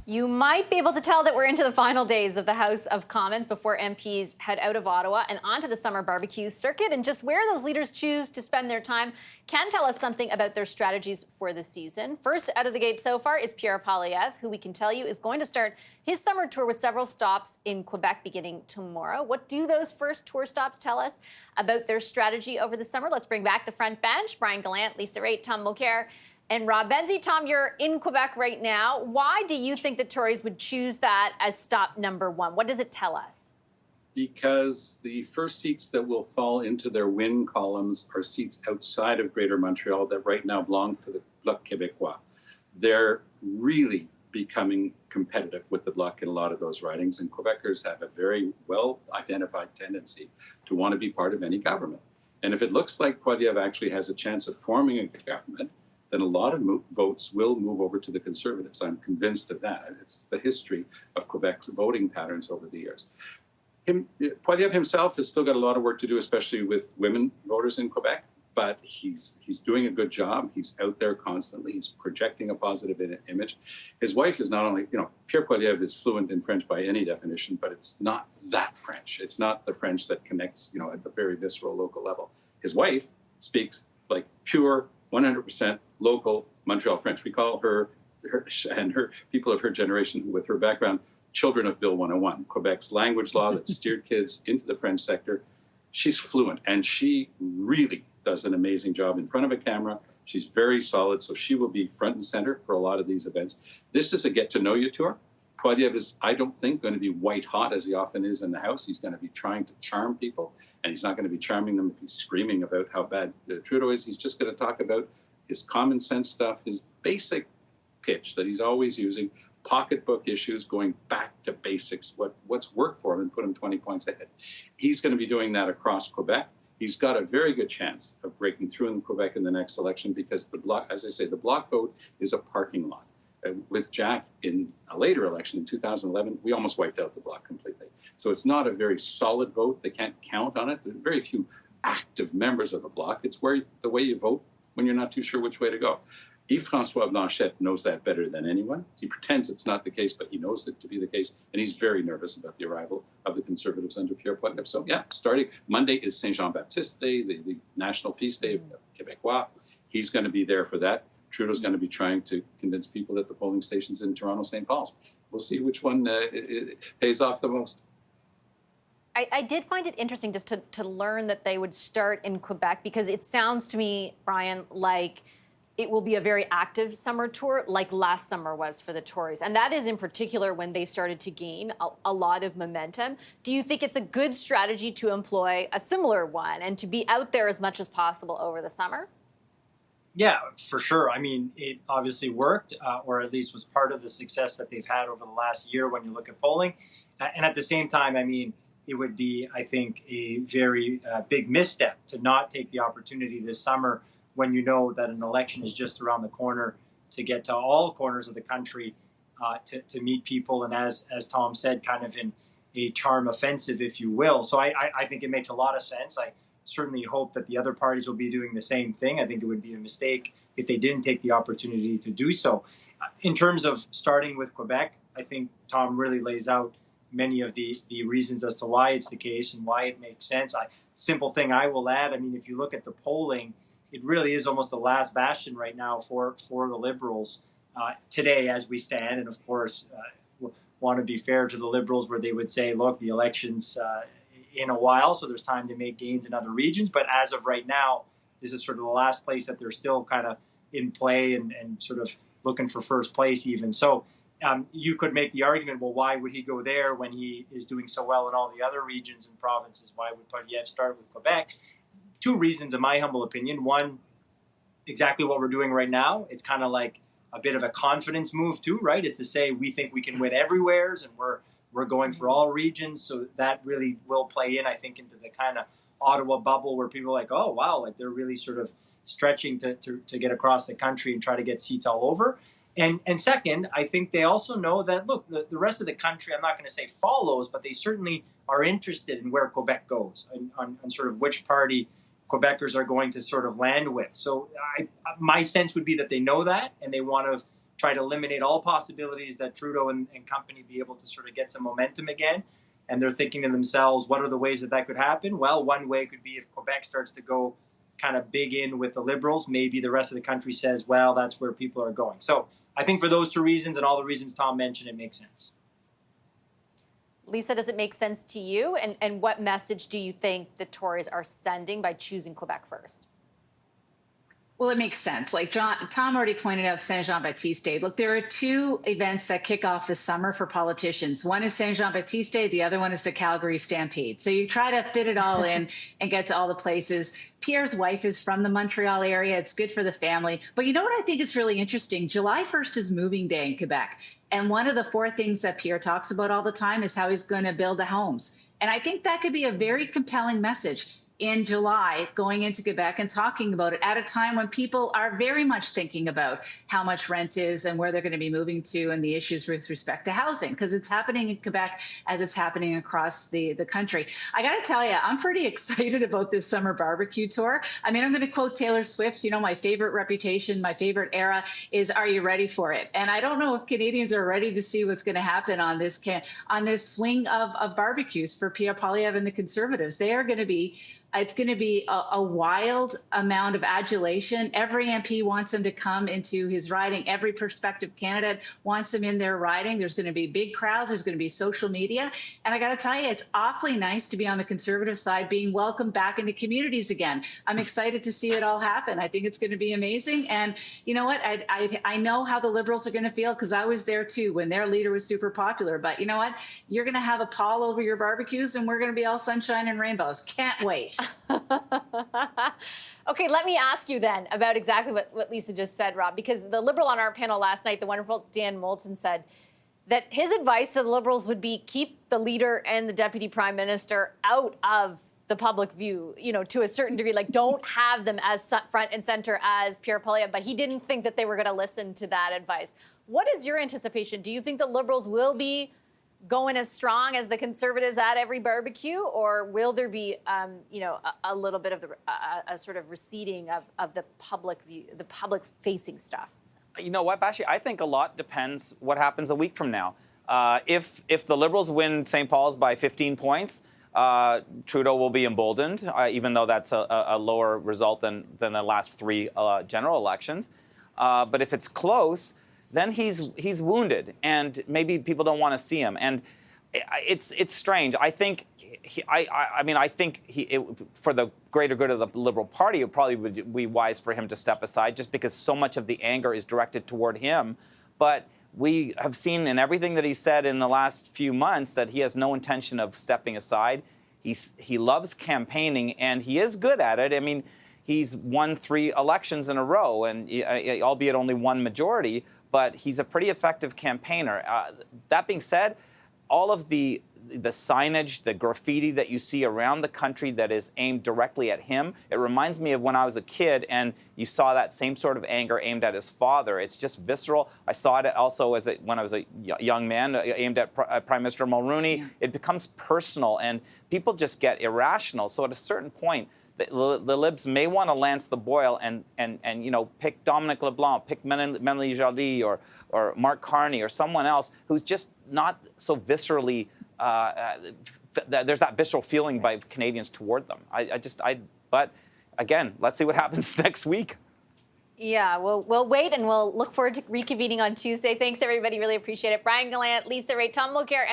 You might be able to tell that we're into the final days of the House of Commons before MPs head out of Ottawa and onto the summer barbecue circuit. And just where those leaders choose to spend their time can tell us something about their strategies for the season. First out of the gate so far is Pierre Poilievre, who we can tell you is going to start his summer tour with several stops in Quebec beginning tomorrow. What do those first tour stops tell us about their strategy over the summer? Let's bring back the front bench. Brian Gallant, Lisa Raitt, Tom Mulcair, and Rob Benzie. Tom, you're in Quebec right now. Why do you think the Tories would choose that as stop number one? What does it tell us? Because the first seats that will fall into their win columns are seats outside of Greater Montreal that right now belong to the Bloc Québécois. They're really becoming competitive with the Bloc in a lot of those ridings, and Quebecers have a very well-identified tendency to want to be part of any government. And if it looks like Poilievre actually has a chance of forming a government, then a lot of votes will move over to the Conservatives. I'm convinced of that. It's the history of Quebec's voting patterns over the years. Poilievre himself has still got a lot of work to do, especially with women voters in Quebec, but he's doing a good job. He's out there constantly. He's projecting a positive image. His wife is not only, Pierre Poilievre is fluent in French by any definition, but it's not that French. It's not the French that connects, at the very visceral local level. His wife speaks like pure 100% local Montreal French. We call her and her people of her generation with her background, children of Bill 101, Quebec's language law that steered kids into the French sector. She's fluent, and she really does an amazing job in front of a camera. She's very solid, so she will be front and center for a lot of these events. This is a get-to-know-you tour. Poilievre is, I don't think, going to be white hot as he often is in the House. He's going to be trying to charm people, and he's not going to be charming them if he's screaming about how bad Trudeau is. He's just going to talk about his common sense stuff, his basic pitch that he's always using, pocketbook issues, going back to basics, what's worked for him and put him 20 points ahead. He's going to be doing that across Quebec. He's got a very good chance of breaking through in Quebec in the next election because the Bloc, as I say, the Bloc vote is a parking lot. With Jack in a later election in 2011, we almost wiped out the Bloc completely. So it's not a very solid vote. They can't count on it. There are very few active members of the Bloc. It's the way you vote when you're not too sure which way to go. Yves-François Blanchet knows that better than anyone. He pretends it's not the case, but he knows it to be the case. And he's very nervous about the arrival of the Conservatives under Pierre Poilievre. So yeah, starting Monday is Saint-Jean-Baptiste Day, the national feast day of Québécois. He's going to be there for that. Trudeau's going to be trying to convince people at the polling stations in Toronto, St. Paul's. We'll see which one pays off the most. I did find it interesting just to learn that they would start in Quebec, because it sounds to me, Brian, like it will be a very active summer tour like last summer was for the Tories. And that is in particular when they started to gain a lot of momentum. Do you think it's a good strategy to employ a similar one and to be out there as much as possible over the summer? Yeah, for sure. I mean, it obviously worked, or at least was part of the success that they've had over the last year when you look at polling. And at the same time, I mean, it would be, I think, a very big misstep to not take the opportunity this summer when you know that an election is just around the corner, to get to all corners of the country, to meet people. And as Tom said, kind of in a charm offensive, if you will. So I think it makes a lot of sense. I certainly hope that the other parties will be doing the same thing. I think it would be a mistake if they didn't take the opportunity to do so. In terms of starting with Quebec, I think Tom really lays out many of the reasons as to why it's the case and why it makes sense. Simple thing I will add, I mean, if you look at the polling, it really is almost the last bastion right now for the Liberals today as we stand. And of course, want to be fair to the Liberals where they would say, look, the election's in a while, so there's time to make gains in other regions. But as of right now, this is sort of the last place that they're still kind of in play and sort of looking for first place even. So you could make the argument, well, why would he go there when he is doing so well in all the other regions and provinces? Why would Poilievre start with Quebec? Two reasons, in my humble opinion. One, exactly what we're doing right now. It's kind of like a bit of a confidence move too, right? It's to say we think we can win everywheres and we're going for all regions. So that really will play in, I think, into the kind of Ottawa bubble where people are like, oh, wow, like they're really sort of stretching to get across the country and try to get seats all over. And second, I think they also know that, look, the rest of the country, I'm not going to say follows, but they certainly are interested in where Quebec goes and on sort of which party Quebecers are going to sort of land with. So my sense would be that they know that and they want to try to eliminate all possibilities that Trudeau and company be able to sort of get some momentum again. And they're thinking to themselves, what are the ways that that could happen? Well, one way could be if Quebec starts to go kind of big in with the Liberals, maybe the rest of the country says, well, that's where people are going. So I think for those two reasons and all the reasons Tom mentioned, it makes sense. Lisa, does it make sense to you? And what message do you think the Tories are sending by choosing Quebec first? Well, it makes sense. Like Tom already pointed out, Saint-Jean-Baptiste Day. Look, there are two events that kick off this summer for politicians. One is Saint-Jean-Baptiste Day. The other one is the Calgary Stampede. So you try to fit it all in and get to all the places. Pierre's wife is from the Montreal area. It's good for the family. But you know what I think is really interesting? July 1st is moving day in Quebec. And one of the four things that Pierre talks about all the time is how he's going to build the homes. And I think that could be a very compelling message in July, going into Quebec and talking about it at a time when people are very much thinking about how much rent is and where they're going to be moving to and the issues with respect to housing, because it's happening in Quebec as it's happening across the country. I got to tell you, I'm pretty excited about this summer barbecue tour. I mean, I'm going to quote Taylor Swift, you know, my favorite reputation, my favorite era is, are you ready for it? And I don't know if Canadians are ready to see what's going to happen on this swing of barbecues for Pierre Poilievre and the Conservatives. They are going to be it's going to be a wild amount of adulation. Every MP wants him to come into his riding. Every prospective candidate wants him in their riding. There's going to be big crowds. There's going to be social media. And I got to tell you, it's awfully nice to be on the Conservative side, being welcomed back into communities again. I'm excited to see it all happen. I think it's going to be amazing. And you know what? I know how the Liberals are going to feel, because I was there too when their leader was super popular. But you know what? You're going to have a pall over your barbecues, and we're going to be all sunshine and rainbows. Can't wait. Okay, let me ask you then about exactly what Lisa just said, Rob, because the Liberal on our panel last night, the wonderful Dan Moulton, said that his advice to the Liberals would be keep the leader and the deputy prime minister out of the public view, you know, to a certain degree, like don't have them as front and center as Pierre Poilievre, but he didn't think that they were going to listen to that advice. What is your anticipation? Do you think the Liberals will be going as strong as the Conservatives at every barbecue, or will there be, you know, a little bit of a sort of receding of the public view, the public-facing stuff? You know what, Vassy? I think a lot depends what happens a week from now. If the Liberals win St. Paul's by 15 points, Trudeau will be emboldened, even though that's a lower result than the last three general elections. But if it's close, then he's wounded, and maybe people don't want to see him, and it's strange. I think I think for the greater good of the Liberal Party, it probably would be wise for him to step aside, just because so much of the anger is directed toward him. But we have seen in everything that he said in the last few months that he has no intention of stepping aside. He loves campaigning, and he is good at it. I mean, he's won 3 elections in a row, and albeit only one majority. But he's a pretty effective campaigner. That being said, all of the signage, the graffiti that you see around the country that is aimed directly at him, it reminds me of when I was a kid and you saw that same sort of anger aimed at his father. It's just visceral. I saw it also when I was a young man, aimed at Prime Minister Mulroney. Yeah. It becomes personal, and people just get irrational. So at a certain point, the Libs may want to lance the boil and you know, pick Dominic LeBlanc, pick Melanie Joly or Mark Carney or someone else who's just not so viscerally. There's that visceral feeling by Canadians toward them. But again, let's see what happens next week. Yeah, we'll wait, and we'll look forward to reconvening on Tuesday. Thanks, everybody. Really appreciate it. Brian Gallant, Lisa Ray, Tom Mulcair, and